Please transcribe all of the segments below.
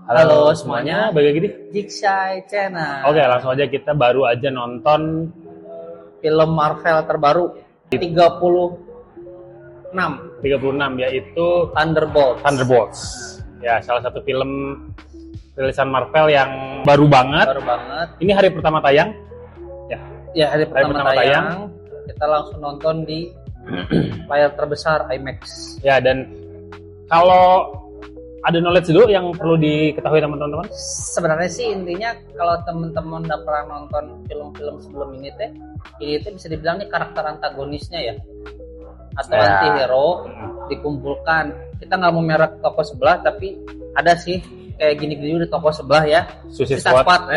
Halo semuanya, balik lagi di Jiksai Channel. Oke, langsung aja kita baru aja nonton Film Marvel terbaru 36 yaitu Thunderbolts. Ya, salah satu film rilisan Marvel yang baru banget. Ini hari pertama tayang. Ya, hari pertama tayang. Kita langsung nonton di layar terbesar IMAX. Ya, dan kalau ada knowledge dulu yang perlu diketahui teman-teman. Sebenarnya sih intinya kalau teman-teman udah pernah nonton film-film sebelum ini bisa dibilang nih karakter antagonisnya ya, atau anti-hero dikumpulkan. Kita nggak mau merek toko sebelah, tapi ada sih kayak gini-gini di toko sebelah ya, Suicide Squad.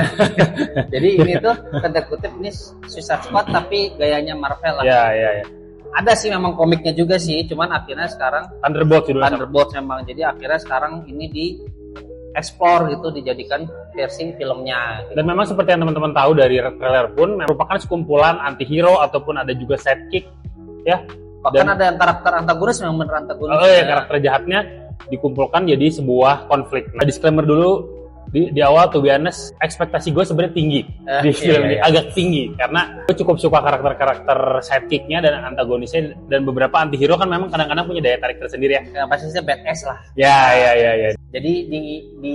Jadi ini tuh tanda kutip ini Suicide Squad tapi gayanya Marvel lah. Ya. Ada sih memang komiknya juga sih, cuman akhirnya sekarang Thunderbolts memang. Jadi akhirnya sekarang ini di explore gitu, dijadikan versi filmnya gitu. Dan memang seperti yang teman-teman tahu dari trailer pun merupakan sekumpulan anti-hero ataupun ada juga sidekick ya. Bahkan ada yang karakter antagonis memang bener antagonis. Karakter jahatnya dikumpulkan jadi sebuah konflik. Nah, disclaimer dulu di awal, to be honest, ekspektasi gue sebenarnya tinggi di film ini, agak tinggi karena gue cukup suka karakter sidekicknya dan antagonisnya, dan beberapa antihero kan memang kadang-kadang punya daya tarik tersendiri ya. Yang pastinya badass lah. Ya. Jadi di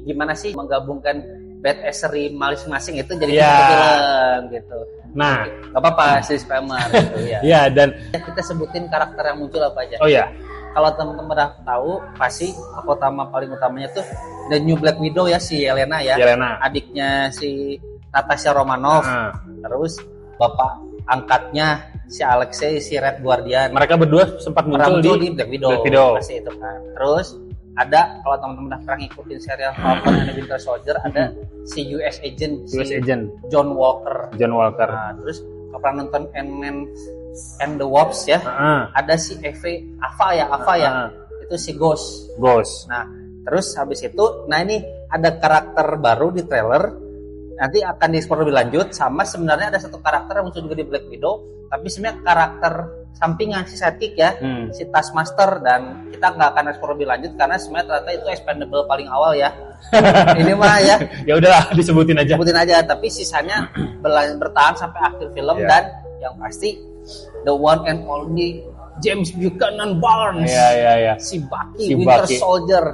gimana sih menggabungkan badassery masing-masing itu jadi film gitu. Nah, nggak apa-apa sih spammer gitu ya. Iya, dan kita sebutin karakter yang muncul apa aja. Oh ya. Kalau teman-teman udah tahu, pasti paling utamanya tuh The New Black Widow ya, si Yelena ya. Adiknya si Natasha Romanoff. Terus bapak angkatnya si Alexei, si Red Guardian. Mereka berdua sempat muncul di Black Widow. Pasti itu kan. Terus ada, kalau teman-teman udah pernah ngikutin serial Falcon and the Winter Soldier, ada si US Agent John Walker. Nah, terus kalau pernah nonton Ant-Man and the Wasp ya, ada si Ava ya, itu si Ghost. Nah, terus habis itu, ini ada karakter baru di trailer, nanti akan dieksplor lebih lanjut. Sama sebenarnya ada satu karakter yang muncul juga di Black Widow, tapi sebenarnya karakter sampingan, si sidekick ya, si Taskmaster, dan kita nggak akan eksplor lebih lanjut karena sebenarnya ternyata itu expendable paling awal ya. Ini mah ya. Ya udahlah, disebutin aja. Tapi sisanya bertahan sampai akhir film. Dan yang pasti the one and only James Buchanan Barnes. Ya. Si Bucky Winter Soldier.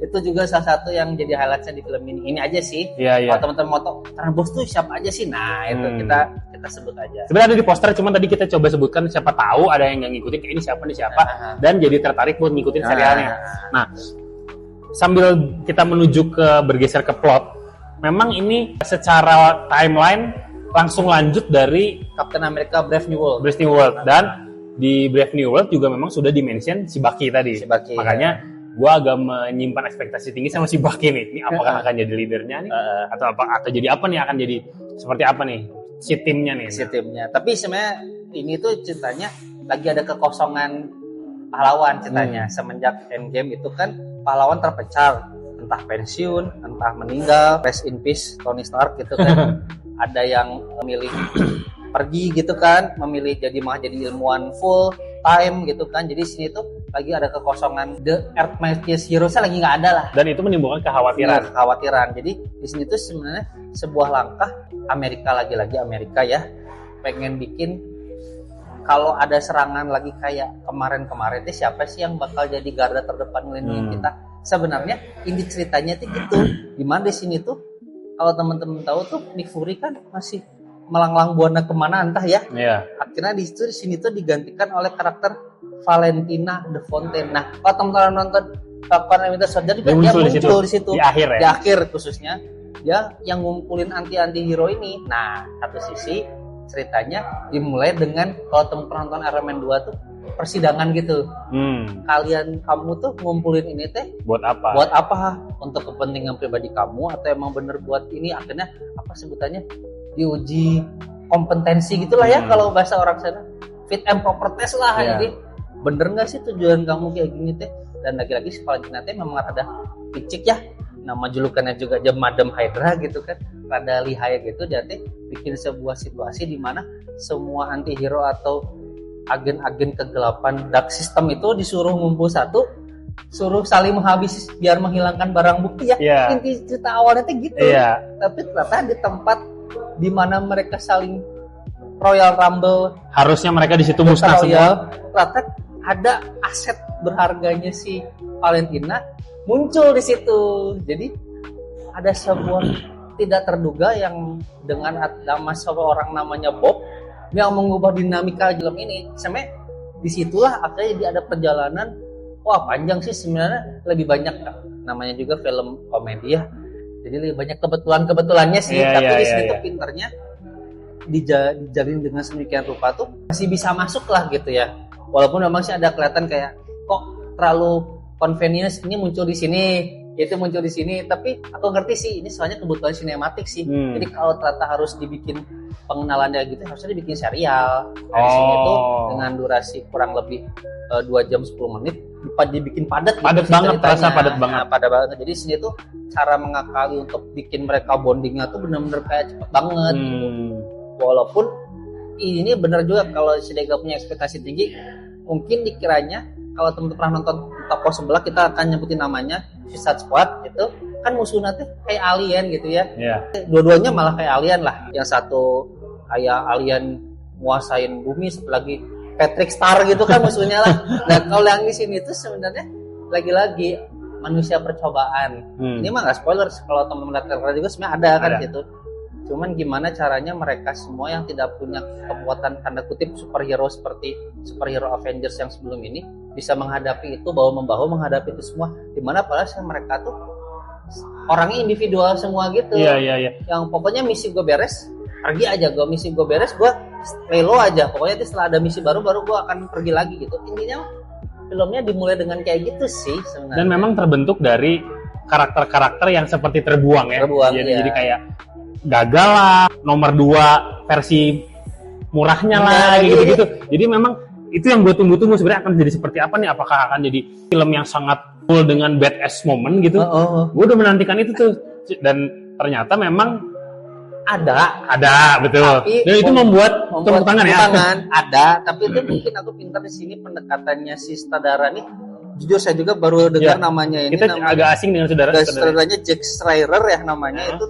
Itu juga salah satu yang jadi highlightnya di film ini. Ini aja sih. Kalau teman-teman mau tahu Thunderbolts tuh siapa aja sih? Nah, itu kita sebut aja. Sebenarnya ada di poster, cuman tadi kita coba sebutkan, siapa tahu ada yang nggak ngikutin kayak ini siapa dan jadi tertarik buat ngikutin serialnya. Nah, sambil kita bergeser ke plot, memang ini secara timeline langsung lanjut dari Captain America Brave New World, dan di Brave New World juga memang sudah dimention si Bucky tadi. Makanya gue agak menyimpan ekspektasi tinggi sama si Bucky nih. Ini apakah akan jadi leadernya nih, atau jadi apa nih, akan jadi seperti apa nih si timnya nih. Tapi sebenarnya ini tuh ceritanya lagi ada kekosongan pahlawan ceritanya. Semenjak Endgame itu kan pahlawan terpecah, entah pensiun, entah meninggal, rest in peace Tony Stark gitu kan. Ada yang memilih pergi gitu kan, memilih jadi ilmuwan full time gitu kan. Jadi sini tuh lagi ada kekosongan, the Earth Mightiest Heroes lagi nggak ada lah. Dan itu menimbulkan kekhawatiran. Jadi di sini tuh sebenarnya sebuah langkah lagi-lagi Amerika ya, pengen bikin kalau ada serangan lagi kayak kemarin itu siapa sih yang bakal jadi garda terdepan melindungi kita. Sebenarnya ini ceritanya tuh gitu. Dimana di sini tuh kalau teman-teman tahu tuh Nick Fury kan masih melanglang buana kemana entah ya. Akhirnya di sini tuh digantikan oleh karakter Valentina The Fontaine. Nah, kalau teman-teman nonton Falcon and Winter Soldier juga dia muncul di situ. Di akhir khususnya dia yang ngumpulin anti-hero ini. Nah, satu sisi ceritanya dimulai dengan, kalau teman-teman nonton Iron Man 2 tuh persidangan gitu. Kamu tuh ngumpulin ini buat apa? Untuk kepentingan pribadi kamu atau emang bener buat ini? Akhirnya apa sebutannya, diuji kompetensi gitulah ya kalau bahasa orang sana, fit and proper test lah. Jadi bener nggak sih tujuan kamu kayak gini Dan lagi-lagi si Valentina memang ada picik ya, nama julukannya juga Madam Hydra gitu kan, rada lihai gitu. Jadi bikin sebuah situasi di mana semua antihero atau agen-agen kegelapan dark system itu disuruh ngumpul satu suruh saling menghabisi biar menghilangkan barang bukti ya. Iya. Inti cerita awalnya tuh gitu. Iya. Tapi ternyata di tempat di mana mereka saling Royal Rumble, Harusnya mereka di situ musnah semua. Royal, ternyata ada aset berharganya si Valentina muncul di situ. Jadi ada sebuah tidak terduga yang dengan nama seorang namanya Bob yang mengubah dinamika film ini. Sebenarnya disitulah akhirnya jadi ada perjalanan. Wah, panjang sih sebenarnya, lebih banyak namanya juga film komedi ya. Jadi lebih banyak kebetulannya sih, Iya, tapi iya, di sini iya, tuh iya. pinternya dijalin dengan sedemikian rupa tuh masih bisa masuk lah gitu ya. Walaupun memang sih ada kelihatan kayak kok terlalu convenience, ini muncul di sini, itu muncul di sini, tapi aku ngerti sih ini soalnya kebutuhan sinematik sih. Jadi kalau ternyata harus dibikin pengenalannya gitu harusnya dibikin serial. Nah, di sini tuh dengan durasi kurang lebih 2 jam 10 menit dibikin padat Padat gitu banget, ceritanya. terasa padat banget. Nah, padat banget. Jadi sini tuh cara mengakali untuk bikin mereka bondingnya tuh bener-bener kayak cepet banget gitu. Walaupun ini bener juga kalau si Dega punya ekspektasi tinggi, mungkin dikiranya kalau teman-teman pernah nonton toko sebelah kita akan nyebutin namanya Suicide Squad, itu kan musuhnya tuh kayak alien gitu ya. Iya. Dua-duanya malah kayak alien lah. Yang satu kayak alien nguasain bumi, satu lagi Patrick Star gitu kan musuhnya lah. Nah kalau yang di sini tuh sebenarnya lagi-lagi manusia percobaan. Ini mah nggak spoiler, kalau teman-teman lihat trailer juga sebenarnya ada kan gitu. Cuman gimana caranya mereka semua yang tidak punya kekuatan tanda kutip superhero seperti superhero Avengers yang sebelum ini bisa menghadapi itu bahu membahu menghadapi itu semua. Dimana padahal mereka tuh orangnya individual semua gitu. Iya. Yang pokoknya misi gue beres, pergi aja. Misi gue beres, gue relo aja. Pokoknya setelah ada misi baru gue akan pergi lagi gitu. Intinya filmnya dimulai dengan kayak gitu sih sebenarnya. Dan memang terbentuk dari karakter-karakter yang seperti terbuang ya. Jadi kayak gagal lah, nomor 2 versi murahnya lah, gitu-gitu. Jadi memang itu yang gue tunggu-tunggu sebenarnya akan jadi seperti apa nih? Apakah akan jadi film yang sangat full dengan badass moment gitu? Gue udah menantikan itu tuh, dan ternyata memang ada betul. Tapi dan itu membuat tepuk tangan ya. Ada, tapi itu mungkin aku pintar di sini pendekatannya si sutradara nih. Jujur saya juga baru dengar namanya ini. Kita agak asing dengan saudaranya Jack Schreier ya namanya itu.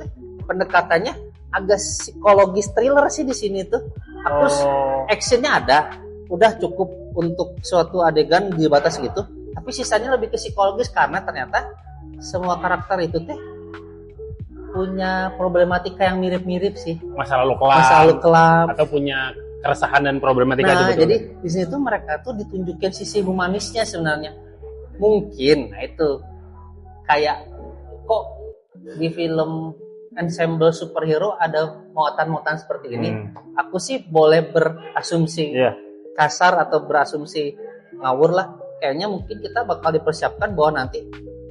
Pendekatannya agak psikologis thriller sih di sini tuh. Terus actionnya ada, udah cukup untuk suatu adegan di batas gitu. Tapi sisanya lebih ke psikologis karena ternyata semua karakter itu teh punya problematika yang mirip-mirip sih. Masa lalu kelam. Atau punya keresahan dan problematika. Nah, jadi di sini tuh mereka tuh ditunjukin sisi humanisnya sebenarnya. Mungkin, nah itu kayak kok di film ensemble superhero ada muatan-muatan seperti ini. Aku sih boleh berasumsi kasar atau berasumsi ngawur lah. Kayaknya mungkin kita bakal dipersiapkan bahwa nanti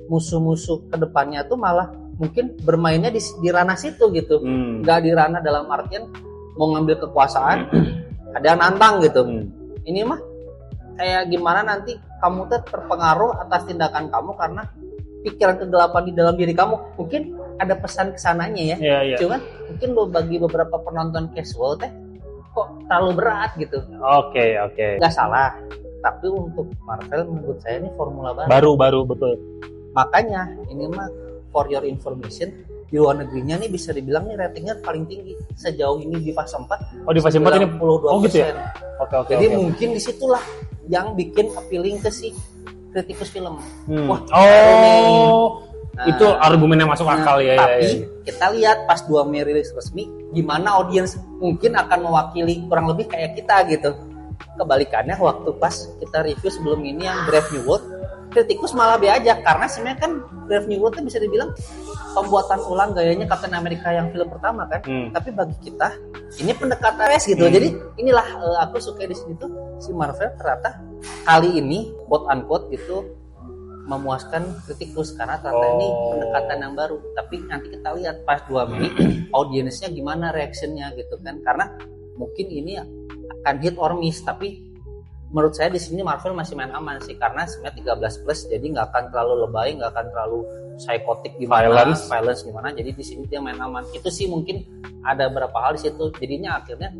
musuh-musuh kedepannya tuh malah mungkin bermainnya di ranah situ gitu. Nggak di ranah dalam artian mau ngambil kekuasaan, ada yang nantang gitu. Ini mah kayak gimana nanti kamu tuh terpengaruh atas tindakan kamu karena pikiran kegelapan di dalam diri kamu. Mungkin ada pesan kesananya ya. Cuman mungkin bagi beberapa penonton casual teh kok terlalu berat gitu. Oke. Nggak salah. Tapi untuk Marvel menurut saya ini formula baru. Baru betul. Makanya ini mah for your information, di luar negerinya nih bisa dibilang nih ratingnya paling tinggi sejauh ini di fase 4. Oh, di fase 4 ini 92%. Gitu ya? Oke. Jadi mungkin disitulah yang bikin appealing ke si kritikus film. Wah, nah, itu argumen yang masuk akal ya. Tapi kita lihat pas 2 Mei rilis resmi, gimana audiens mungkin akan mewakili kurang lebih kayak kita gitu. Kebalikannya waktu pas kita review sebelum ini yang Brave New World, kritikus malah be aja karena sebenarnya kan Brave New World itu bisa dibilang pembuatan ulang gayanya Captain America yang film pertama kan. Tapi bagi kita ini pendekatan gitu. Jadi inilah aku suka di sini tuh si Marvel ternyata kali ini quote unquote gitu memuaskan kritikus karena ternyata ini pendekatan yang baru. Tapi nanti kita lihat pas 2 Mei audiensnya gimana reactionnya gitu kan. Karena mungkin ini akan hit or miss, tapi menurut saya di sini Marvel masih main aman sih karena sebenarnya 13 plus, jadi nggak akan terlalu lebay, nggak akan terlalu psikotik gimana, violence gimana. Jadi di sini dia main aman. Itu sih mungkin ada beberapa hal di situ. Jadinya akhirnya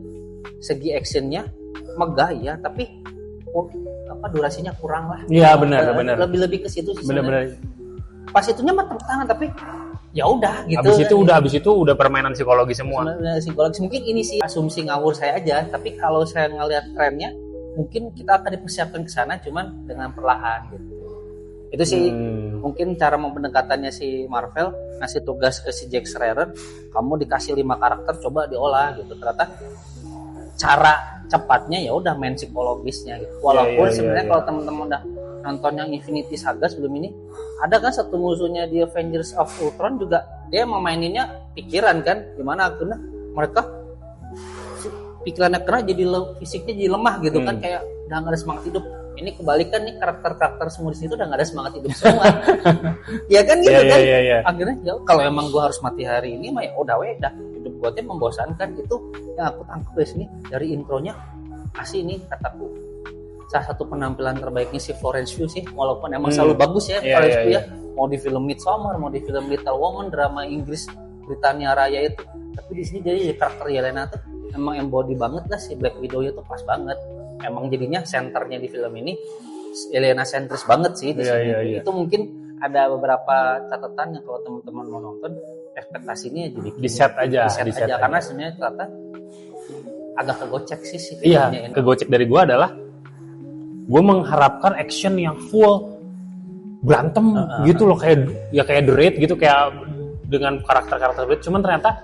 segi actionnya megah ya, tapi durasinya kurang lah. Iya benar. Lebih ke situ sih. Benar. Pas itunya mah tepuk tangan, tapi ya udah gitu. Habis itu udah permainan psikologi semua. Psikologis mungkin ini sih asumsi ngawur saya aja, tapi kalau saya ngelihat trennya mungkin kita akan dipersiapkan ke sana cuman dengan perlahan gitu. Itu sih mungkin cara pendekatannya si Marvel, ngasih tugas ke si Jack Schreier, kamu dikasih 5 karakter coba diolah gitu. Ternyata cara cepatnya ya udah main psikologisnya gitu. Walaupun sebenarnya kalau teman-teman udah nonton yang Infinity Saga sebelum ini, ada kan satu musuhnya di Avengers of Ultron juga dia memaininnya pikiran kan, gimana akhirnya mereka pikirannya kena jadi fisiknya jadi lemah gitu kan, kayak udah nggak ada semangat hidup. Ini kebalikan nih, karakter semua di situ udah nggak ada semangat hidup semua. Ya kan gitu kan. Akhirnya ya kalau emang gua harus mati hari ini mah ya udah hidup gua tuh membosankan. Itu yang aku tangkap dari sini, dari intronya asli ini kataku salah satu penampilan terbaiknya si Florence Pugh sih, walaupun emang selalu bagus ya Florence Pugh ya, mau di film Midsommar, mau di film Little Woman, drama Inggris Britania Raya itu, tapi di sini jadi karakter Yelena tuh emang embody banget lah, si Black Widow itu pas banget, emang jadinya senternya di film ini Yelena sentris banget sih di sini. Itu mungkin ada beberapa catatan yang kalau teman-teman mau nonton ekspektasinya jadi di set aja karena sebenarnya ternyata agak kegocek sih kegocek dari gua adalah gue mengharapkan action yang full berantem gitu loh, kayak The Raid gitu, kayak dengan karakter-karakter Raid. Cuman ternyata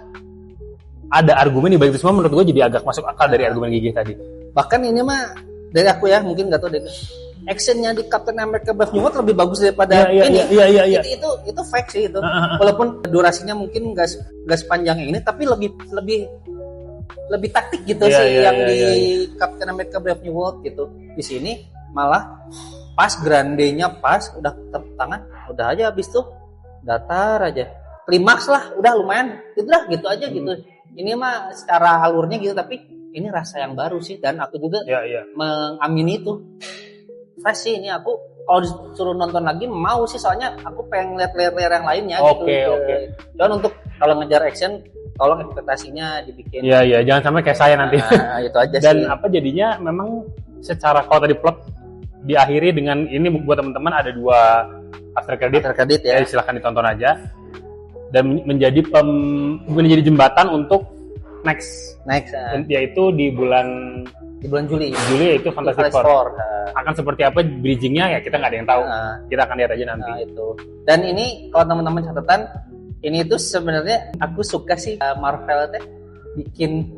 ada argumen di balik itu semua, menurut gue jadi agak masuk akal dari argumen Gigi tadi. Bahkan ini mah dari aku ya, mungkin nggak tahu deh, actionnya di Captain America Brave New World lebih bagus daripada ini. Iya. Itu fake sih itu. Walaupun durasinya mungkin nggak sepanjang yang ini, tapi lebih taktik gitu di Captain America Brave New World gitu. Di sini malah pas grandenya pas udah tepuk tangan, udah aja habis tuh datar aja. Klimaks lah, udah lumayan. Gitu aja gitu. Ini mah secara alurnya gitu, tapi ini rasa yang baru sih, dan aku juga mengamini itu. Fresh sih ini, aku kalau disuruh nonton lagi mau sih, soalnya aku pengen lihat layar yang lainnya gitu. Dan untuk kalau ngejar action, tolong ekspektasinya dibikin. Iya, jangan sampai kayak saya nanti. Nah, itu aja dan sih. Dan apa jadinya memang secara kalau tadi plot diakhiri dengan ini, buat teman-teman ada 2 after credit ya. Silahkan ditonton aja. Dan menjadi jembatan untuk next yaitu di bulan Juli yaitu Fantastic Four. Akan seperti apa bridgingnya ya kita nggak ada yang tahu. Kita akan lihat aja nanti. Itu. Dan ini kalau teman-teman catatan, ini tuh sebenarnya aku suka sih Marvel teh bikin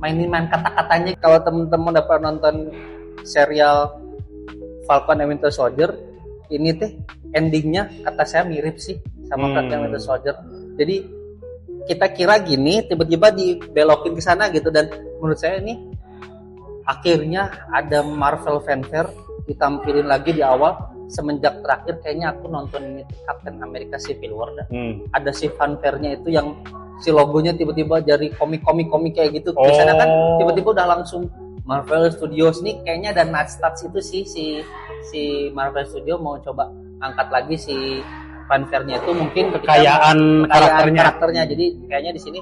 main kata-katanya. Kalau teman-teman udah pernah nonton serial Falcon and Winter Soldier, ini teh endingnya kata saya mirip sih sama Captain Winter Soldier. Jadi kita kira gini, tiba-tiba dibelokin ke sana gitu, dan menurut saya ini akhirnya ada Marvel fanfare ditampilin lagi di awal. Semenjak terakhir kayaknya aku nonton ini Captain America Civil War ada si fanfare-nya itu yang si logonya tiba-tiba dari komik kayak gitu. Biasanya kan tiba-tiba udah langsung Marvel Studios, nih kayaknya ada touch itu sih, si Marvel Studio mau coba angkat lagi si fanfare-nya itu, mungkin kekayaan karakternya. Jadi kayaknya di sini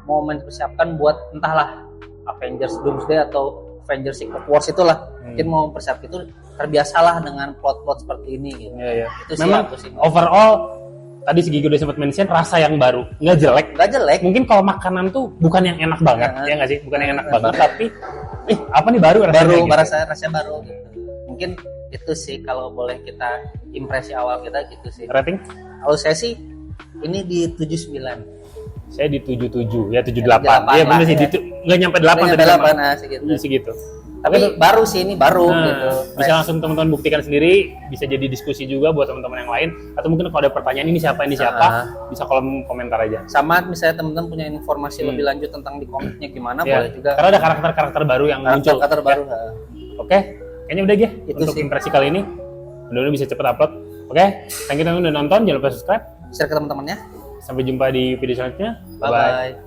mau mempersiapkan buat entahlah Avengers Doomsday atau Avengers Secret Wars itulah. Mungkin mau persiap itu, terbiasalah dengan plot-plot seperti ini gitu. Itu memang sih overall tadi si Gigi udah sempat mention rasa yang baru, nggak jelek. Mungkin kalau makanan tuh bukan yang enak banget, ya nggak sih, bukan yang enak banget, tapi apa nih rasanya rasanya baru gitu. Mungkin itu sih kalau boleh kita impresi awal kita gitu sih. Rating? Kalau saya sih ini di 79. Saya di 77, ya 78. Iya benar sih, nggak nyampe 8 tadi. Segitu. Tapi baru sih, ini baru gitu. Bisa langsung teman-teman buktikan sendiri, bisa jadi diskusi juga buat teman-teman yang lain, atau mungkin kalau ada pertanyaan ini siapa, bisa kolom komentar aja. Sama misalnya teman-teman punya informasi lebih lanjut tentang di komiknya gimana, boleh juga. Karena ada karakter-karakter baru yang muncul. Karakter baru. Oke, kayaknya udah ya untuk impresi kali ini. Mudah-mudahan bisa cepat upload. Oke, thank you teman-teman udah nonton, jangan lupa subscribe, share ke teman-temannya. Sampai jumpa di video selanjutnya. Bye-bye.